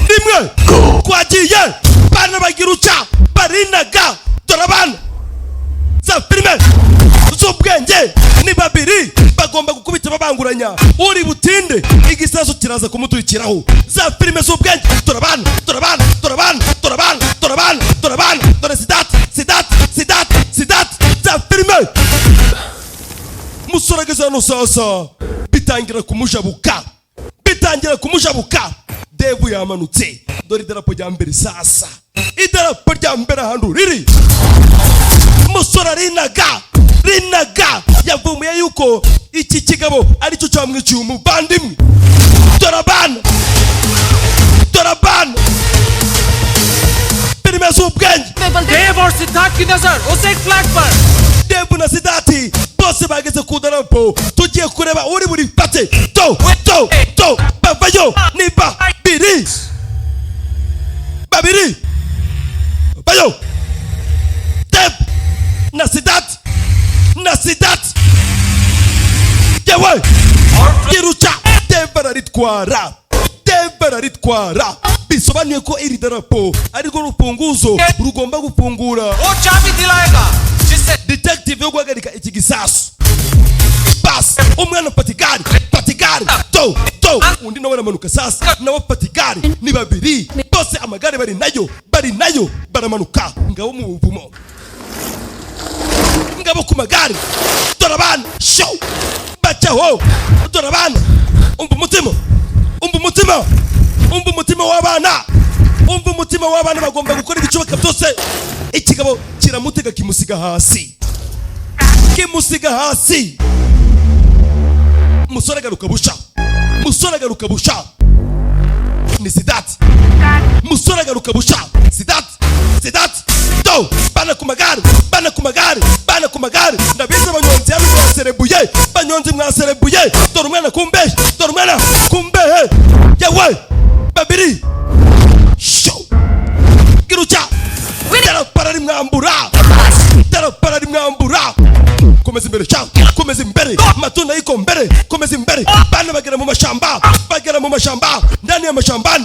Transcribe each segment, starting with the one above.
rimwe twagiye bana bagiruca barinaga turabana za filime z'ubwenge ni babiri bagomba gukubita babanguranya uri butinde igisasu kiraza kumuturikiraho za filime z'ubwenge turabana dore sidat za filime musorageza no sasa bitangira kumujabuka Devu yamanutse dore idarapo rya mbere sasa idarapo rya mbere ahantu riri musora rinaga yavumuye yuko iki kigabo ari cyo cyamwiciye umuvandimwe turabana filime z'ubwenge देव और सिद्धार्थ की नजर उसे एक फ्लैग पर Devu na Sidati bose bageze ku darapo tugiye kureba uri buri fate to bavayo ni babiri bayo Devu na Sidati yewe kiruca Devu araritwara bisobanuye ko iri darapo ariko rufunguzo rugomba gufungura वो चाबी दिलाएगा जिससे detective yo guhagarika iki gisasu bas umwana patigari to undi nawe aramanuka sasa nawe patigari ni babiri bose amagare bari nayo baramanuka ngabo mu buvumo ngabo ku magare turabana show bacaho turabana umva umutima w'abana bagomba gukora ibicoboka byose ikigabo kiramutega kimusiga hasi musore agaruka busha ni Sidati musore agaruka busha Sidati to bana ku magare ndabize banyonzi mwaserebuye dore umwana kumbehe yewe babiri show giruca darapara mwambura komeza imbere matunda yiko mbere komeza imbere bana bagera mu mashamba ndani ya mashambani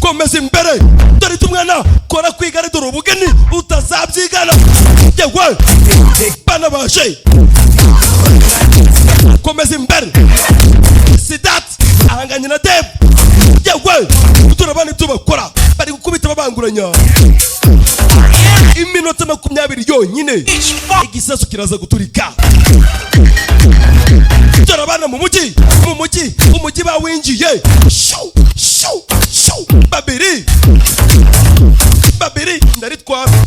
komeza imbere dore tumwana kora kwigare dore ubugeni utazabyigana yewe bana baje komeza imbere Sidati ahanganye na Devu yewe turabana tubakora bari gukubita babanguranya iminota 20 yonyine igisasu kiraza guturika turabana mu mujyi bawinjiye show babiri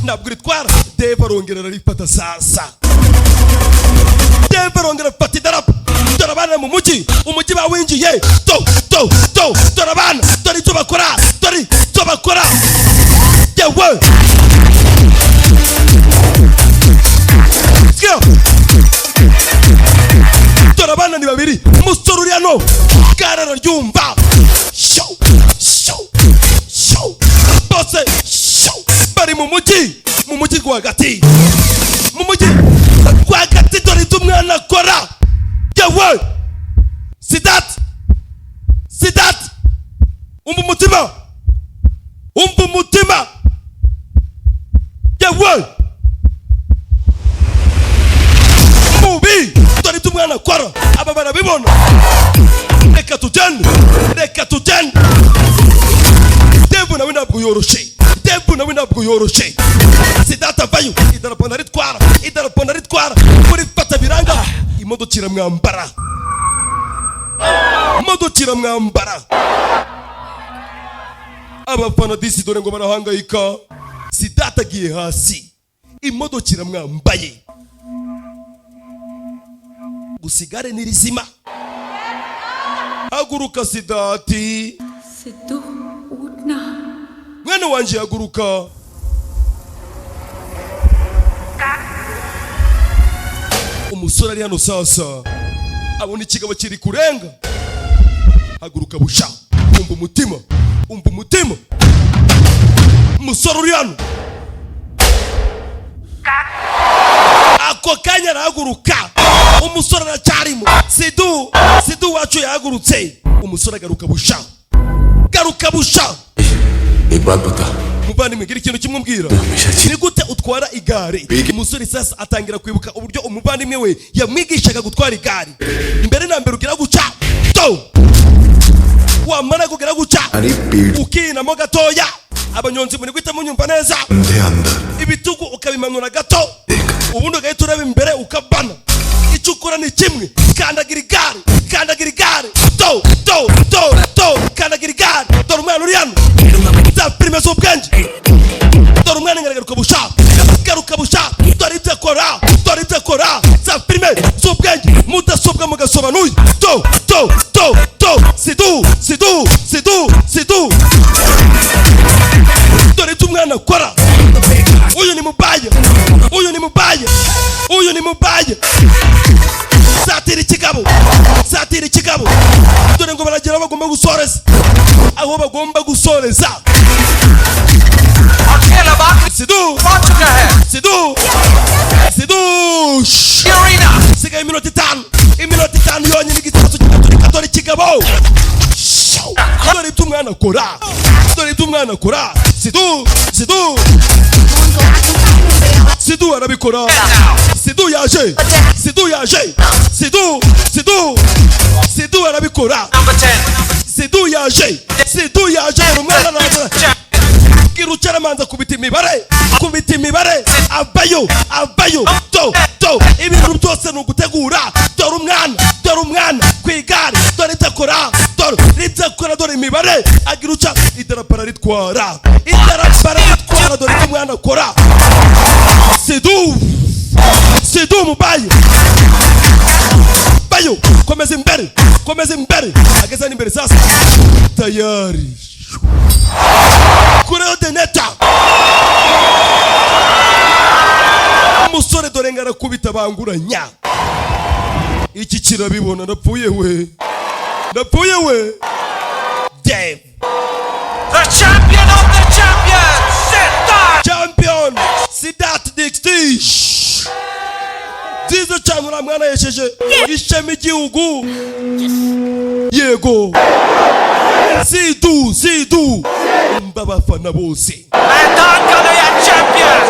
ntabwo ritwara Devu arongera arifata sasa fata idarapo turabana mu mujyi bawinjiye to turabana dore tubakora yewe turabana ni babiri musoro uri hano karara ryumva show bose show bari mu mujyi rwagati dore tumwana akora yewe Sidati umva umutima yewe mubi dore tumwana akora aba barabibona reka tugende Devu nawe ntabwo yoroshe Sidati avayo idarapo naritwara muri fata biranga imodoka iramwambara abafana disi dore ngo barahangayika Sidati agiye hasi imodoka iramwambaye gusigare nirizima haguruka Sidati Sidhu उठना mwana wanje haguruka umusore ari hano sasa abona ikigabo kiri kurenga haguruka busha umva umutima umusore uri hano ako kanya arahaguruka umusore aracyarimo sidu wacu yahagurutse umusore agaruka busha एक बात बता muvandimwe gira ikintu kimubwira ni gute utwara igare umusore sasa atangira kwibuka uburyo umuvandimwe we yamwigishaga gutwara igare imbere na mbere ugira guca wamara kugira guca ukinamo gatoya abanyonzi muri guhita munyumva neza ibitugu ukabimanura gato ubundi ugahita ureba imbere ukabana icyo ukora ni kimwe kandagira igare kandagira igare dore umwana uri hano za prime z'ubwenge dore umwana ngaruka busha dore ibyo akora za prime z'ubwenge mudasobwa mugasobanuye sidu dore ibyo umwana akora uyu ni mubaya satira ikigabo dore ngo baragera aho bagomba gusoreza sidu sigaye iminota itanu yonyine igisasu kigaturika dore ikigabo dore ibyo umwana akora sidu arabikora sidu arabikora sidu yaje umwana naza kirucara amanza kubita imibare avayo ibintu byose ni ugutegura dore umwana ku igare dore ibyo akora dore imibare agiruca idarapara ritwara dore ibyo umwana akora sidu mubaye bayo komeza imbere ageza n'imbere sasa tayari kureo deneta umusore dore ngara kubita banguranya iki kirabibona napfuye we Dave The champion of the champions, Siddharth Dixtish Zizo chanura mwana yesheje ishema igihugu yego Sidu mbabafana bose Siddharth Kanaya champion,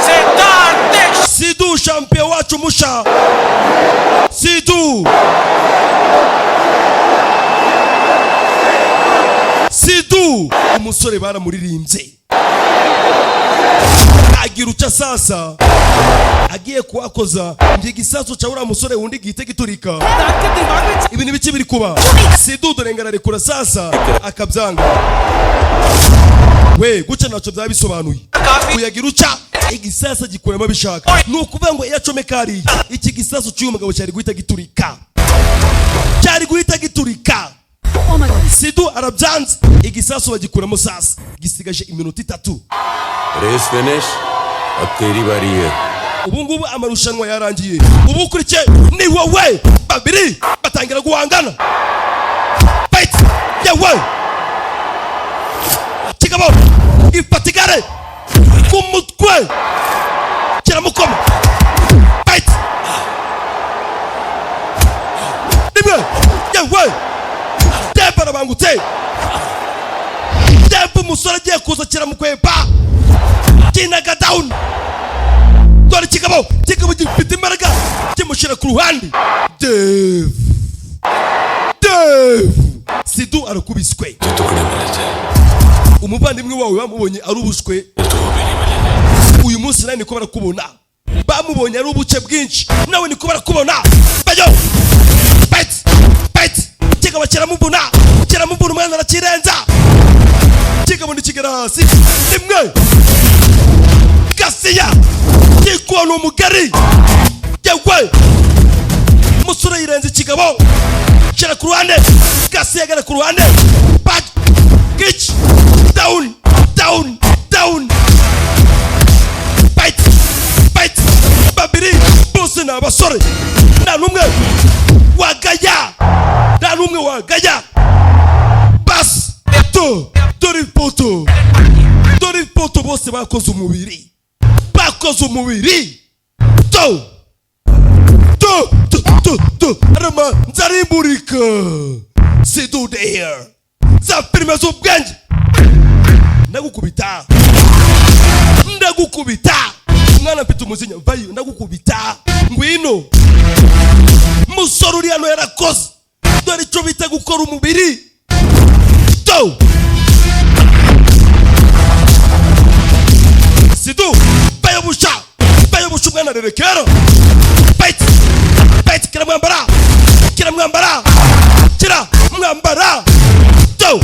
Siddharth Dixtish. Sidu champion wacu musha Sidu umusore baramuririmbye agira uca sasa agiye kuwakoza ngiye gisasu cha ura musore wundi gihite giturika ibintu biki biri kuba Sidu dorengara rekura sasa akabyanga we guca naco byabisobanuye uyagira uca igisasa gikurema bishaka nukuvuga ngo yacomekari iki gisasu cy'uyu mugabo cyari guhita giturika Oh my God. Sidu arabyanze igisasu bagikuramo sasa gisigaje iminota 3 race finish अब तेरी बारी है ubu ngubu amarushanwa yarangiye ubu ukurikiye ni wowe babiri batangira guhangana fight yewe kigabo ifatigare kumutwe kiramukoma fight nimwe yewe debara bangute debu musore agiye kuza kiramukwepa kinaga down dore kigabo gifite imbaraga kimushira ku ruhande Dave Sidu arakubiswe टुकड़े मिले थे umuvandimwe wawe bamubonye ari ubushwe uyu munsi nani ko barakubona bamubonye ari ubuce bwinshi nawe niko barakubona bayo fight kigabo kiramubuna umwana arakirenza kigabo nikigera hasi nimwe Gasiya kikona umugari yewe musura yirenze kigabo kira ku ruhande Gasiya gara ku ruhande back kitch down fight babiri bose na basore nta numwe wagaya bas dore ifoto bose bakoze umubiri arama nzarimburika Sidhu there zapirima z'ubwenge ndagukubita mwana mfite umuzinya vayo ndagukubita ngwino musore uri hano yarakoze dore icyo bita gukora umubiri to Sidhu vayo busha mwana rerekero Fight kira mwambara to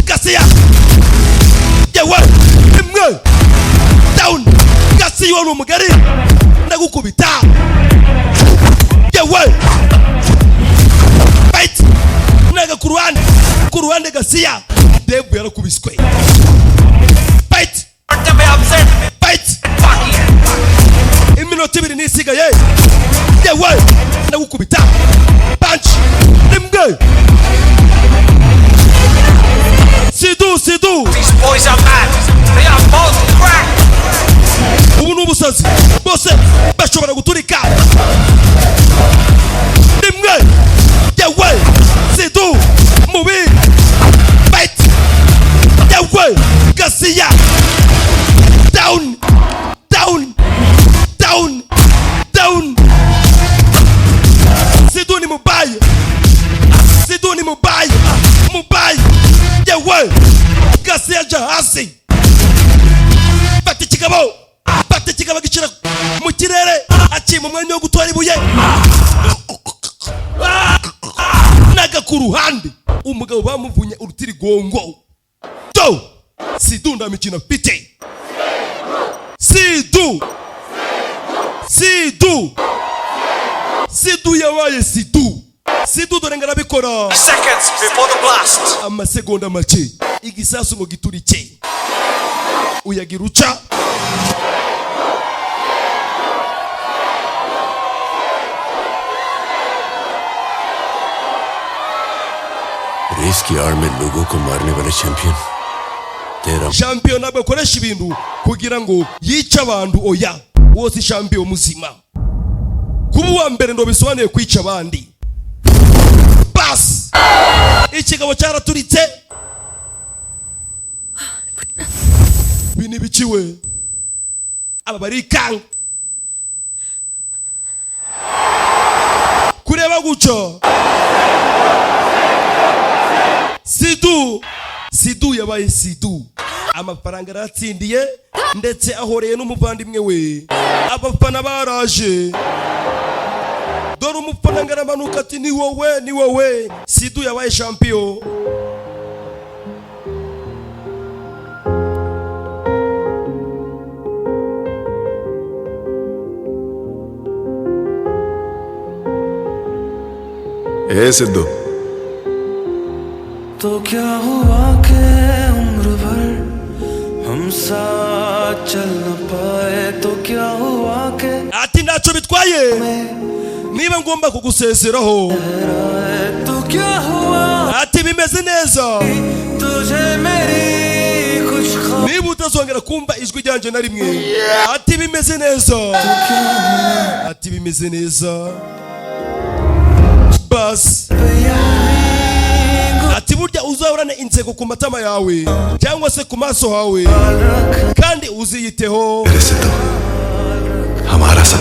Ghasia yewe imwe down Ghasia wari umugari ndagukubita yewe fight naga kuruhande Ghasia Devu yarakubiswe fight iminota ibiri nisigaye yewe ndagukubita punch imwe Sidhu These boys are mad. They are both cracked. ubu n'ubusazi bose bashobora guturika rimwe yewe Sidhu mubi fight yewe Ghasia down Sidhu ni mubaye yewe Ghasia jahasi fata ikigabo gicira mu kirere akima umwanya wo gutwara ibuye naga ku ruhande umugabo bamuvunye urutirigongo to Sidhu ndamikina afite Sidhu yabaye Sidhu dore ngarabikora Seconds before the blast. amasegonda make igisasu ngo giturike uyagira uca race की आड़ में लोगों को मारने वाले चैंपियन तेरा champion nabwo akoresha ibintu kugira ngo yice abantu oya wose champion muzima kuba uwa mbere ndo bisobanuye kwica abandi bas ikigabo cyaraturitse bini biciwe aba barikanga kureba guco Sidhu yabaye Sidhu amafaranga aratsindiye ndetse ahoreye n'umuvandimwe we abafana baraje dore umufana ngaramanuka ati ni wowe Sidhu yabaye champion Sidhu तो क्या हुआ के उम्र भर हम साथ चल न पाए तो क्या हुआ के ati ntacyo bitwaye niba ngomba kugusezeraho तो क्या हुआ ati bimeze neza तुझे मेरी कुछ niba utazongera kumva ijwi ryanje na rimwe ati bimeze neza bas ati burya uzahorane inseko ku matama yawe cyangwa se ku maso hawe kandi uziyiteho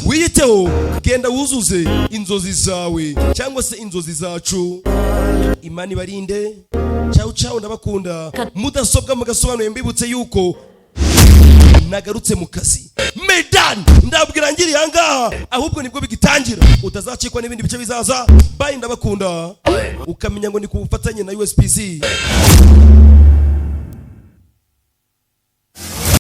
wiyiteho genda wuzuze inzozi zawe cyangwa se inzozi zacu Imana ibarinde ciao ndabakunda mudasobwa mugasobanuye mbibutse yuko nagarutse mu kazi Medan ndabwira ngiri yangaha ahubwo nibwo bigitangira utazacikwa n'ibindi bice bizaza bye ndabakunda ukamenya ngo ni kubufatanye na USPC